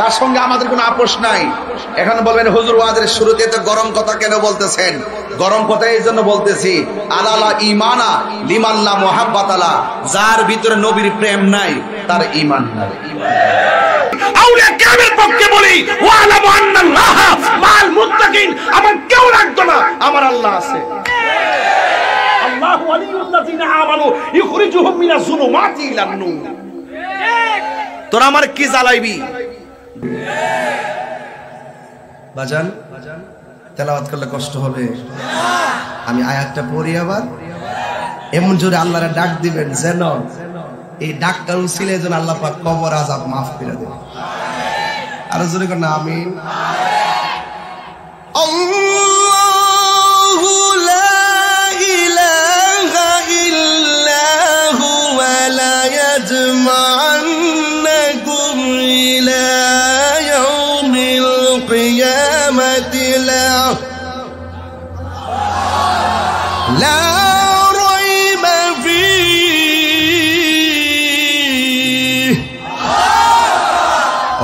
তার সঙ্গে আমাদের কোনো আপোষ নাই। এখন বলবেন হুজুর ওয়াজের শুরুতে তো গরম কথা কেন বলতেছেন? গরম কথা এই জন্য বলতেছি, আলালা ইমানা লিমান লা মুহাব্বাতালা, যার ভিতরে নবীর প্রেম নাই তার ঈমান নাই। আউলিয়া কেরামের পক্ষে বলি ওয়ালামু আন্নাল্লাহ মাল মুত্তাকিন, আমার কেউ রাখতো না, আমার আল্লাহ আছে। আল্লাহু ওয়ালিয়ুল্লাযিনা আমানু ইখরিজুহুম মিনাজ যুলুমাতি ইলান নূর। তোরা আমার কি জ্বালাইবি? বাজান তেলাওয়াত করলে কষ্ট হবে। আমি আয়াতটা পড়ি, আবার এমন জোরে আল্লাহরে ডাক দিবেন যেন এই ডাকটা উসিলে যেন আল্লাহ পাক কবর আযাব মাফ করে দেন। আরো জোরে কর না আমিন। আল্লাহু লা ইলাহা ইল্লা হুয়া লা ইয়াজমা'ন্নাকুম ইলা ইয়াউমিল কিয়ামাতি লা রাইবা ফীহি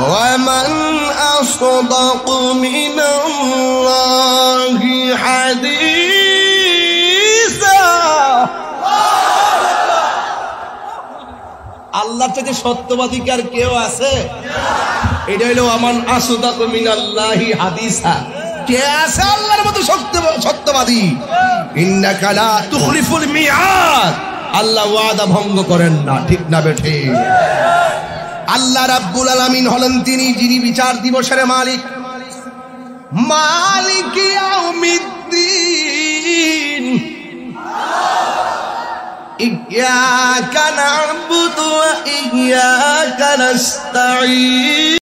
ওয়া মান আসদাকু মিনাল্লাহি হাদিসা। আল্লাহর চাইতে সত্যবাদী আর কেউ আছে? এটা হলো আমান আসদাকু মিনাল্লাহি হাদিসা। কে আছে আল্লাহর মতো সত্যবাদী? ইন্নাকা লা তুখলিফুল মিআদ, আল্লাহ ওয়াদা ভঙ্গ করেন না, ঠিক না বেঠে? আল্লাহ রাব্বুল আলামিন হলেন তিনি যিনি বিচার দিবসের মালিক, মালিক ইয়াউমিদ্দিন। ইয়্যাকা না'বুদু ওয়া ইয়্যাকা নাস্তাঈন।